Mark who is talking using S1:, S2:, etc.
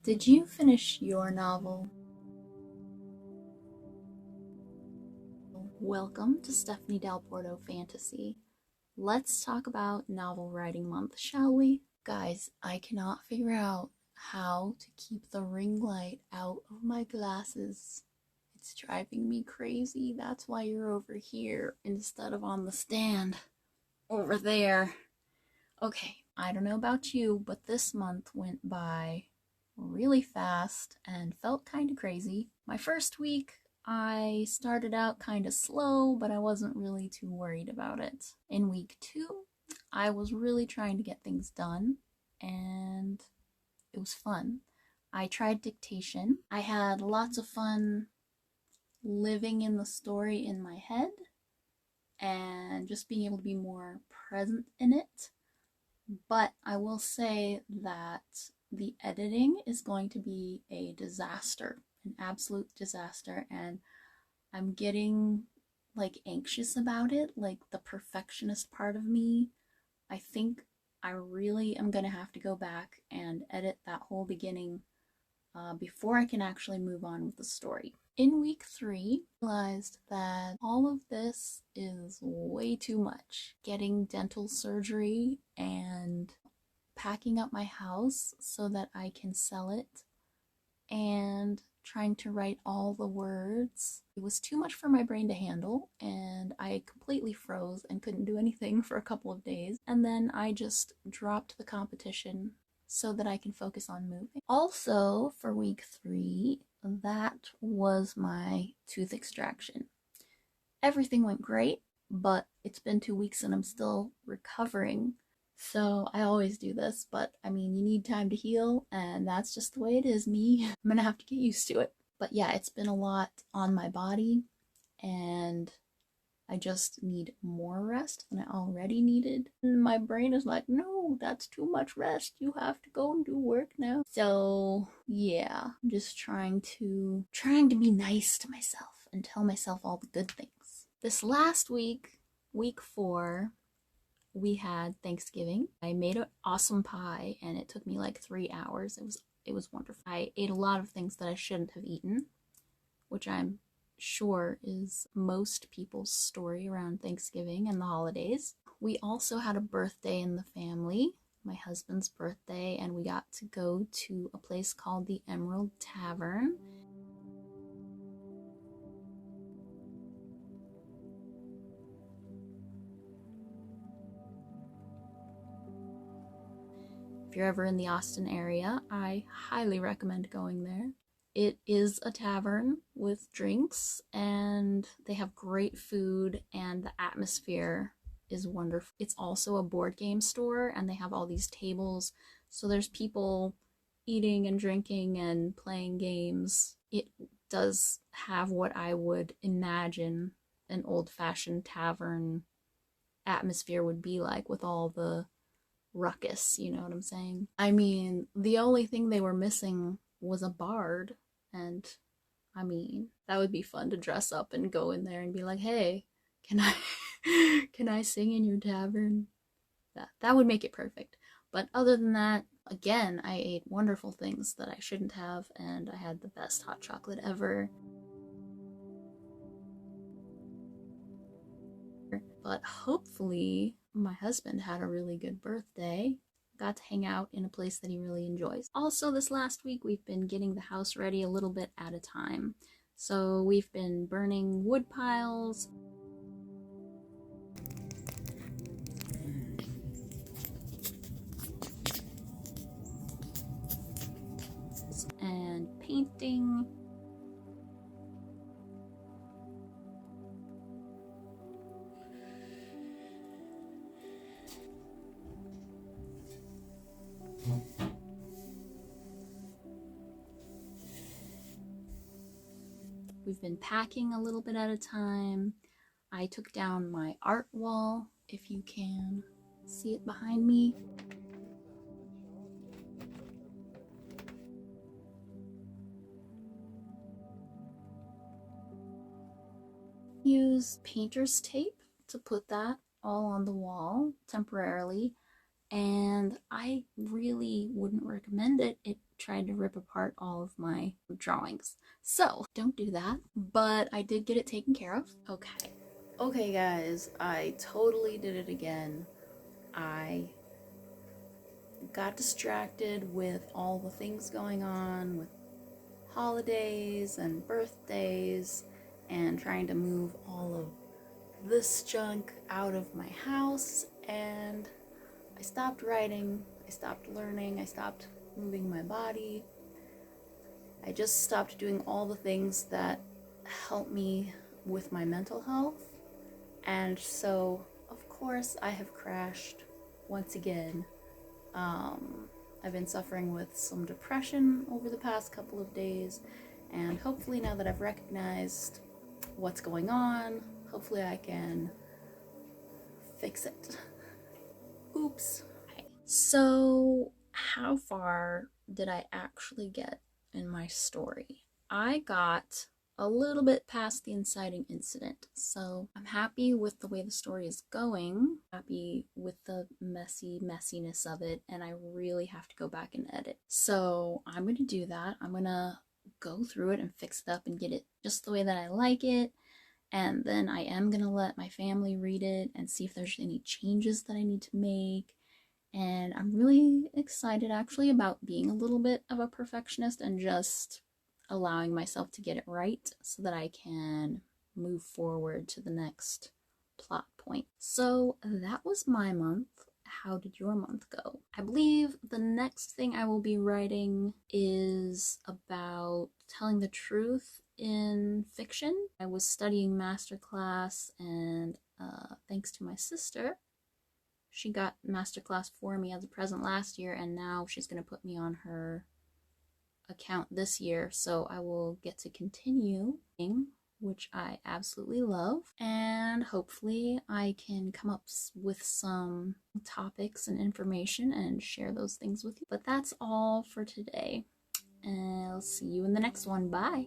S1: Did you finish your novel? Welcome to Stephanie Del Porto Fantasy. Let's talk about Novel Writing Month, shall we? Guys, I cannot figure out how to keep the ring light out of my glasses. It's driving me crazy. That's why you're over here instead of on the stand over there. Okay, I don't know about you, but this month went by really fast and felt kind of crazy. My first week, I started out kind of slow, but I wasn't really too worried about it. In week 2, I was really trying to get things done, and it was fun. I tried dictation. I had lots of fun living in the story in my head and just being able to be more present in it. But I will say that the editing is going to be a disaster, an absolute disaster, and I'm getting like anxious about it, like the perfectionist part of me. I think I really am gonna have to go back and edit that whole beginning before I can actually move on with the story. In week 3, I realized that all of this is way too much. Getting dental surgery and packing up my house so that I can sell it and trying to write all the words. It was too much for my brain to handle, and I completely froze and couldn't do anything for a couple of days. And then I just dropped the competition so that I can focus on moving. Also, for week 3, that was my tooth extraction. Everything went great, but it's been 2 weeks and I'm still recovering. So I always do this, but I mean, you need time to heal, and that's just the way it is, me. I'm gonna have to get used to it. But yeah, it's been a lot on my body, and I just need more rest than I already needed. And my brain is like, no, that's too much rest. You have to go and do work now. So yeah, I'm just trying to be nice to myself and tell myself all the good things. This last week, week 4, we had Thanksgiving. I made an awesome pie and it took me like 3 hours. It was wonderful. I ate a lot of things that I shouldn't have eaten, which I'm sure is most people's story around Thanksgiving and the holidays. We also had a birthday in the family, my husband's birthday, and we got to go to a place called the Emerald Tavern. If you're ever in the Austin area, I highly recommend going there. It is a tavern with drinks, and they have great food, and the atmosphere is wonderful. It's also a board game store, and they have all these tables, so there's people eating and drinking and playing games. It does have what I would imagine an old-fashioned tavern atmosphere would be like, with all the ruckus, you know what I'm saying? I mean, the only thing they were missing was a bard, and I mean, that would be fun to dress up and go in there and be like, hey, can I can I sing in your tavern? That would make it perfect. But other than that, again, I ate wonderful things that I shouldn't have, and I had the best hot chocolate ever. But hopefully my husband had a really good birthday. Got to hang out in a place that he really enjoys. Also, this last week we've been getting the house ready a little bit at a time. So we've been burning wood piles and painting. We've been packing a little bit at a time. I took down my art wall, if you can see it behind me. Use painter's tape to put that all on the wall temporarily, and I really wouldn't recommend it. It tried to rip apart all of my drawings. So don't do that, but I did get it taken care of. Okay. Okay guys, I totally did it again. I got distracted with all the things going on with holidays and birthdays and trying to move all of this junk out of my house, and I stopped writing, I stopped learning, I stopped moving my body. I just stopped doing all the things that help me with my mental health, and so of course I have crashed once again. I've been suffering with some depression over the past couple of days, and hopefully now that I've recognized what's going on, hopefully I can fix it. Oops. Okay. So, how far did I actually get in my story? I got a little bit past the inciting incident, so I'm happy with the way the story is going, happy with the messiness of it, and I really have to go back and edit. So I'm gonna do that. I'm gonna go through it and fix it up and get it just the way that I like it, and then I am gonna let my family read it and see if there's any changes that I need to make. And I'm really excited actually about being a little bit of a perfectionist and just allowing myself to get it right so that I can move forward to the next plot point. So that was my month. How did your month go? I believe the next thing I will be writing is about telling the truth in fiction. I was studying masterclass, and thanks to my sister, she got masterclass for me as a present last year, and now she's going to put me on her account this year, so I will get to continue, which I absolutely love, and hopefully I can come up with some topics and information and share those things with you. But that's all for today, and I'll see you in the next one. Bye!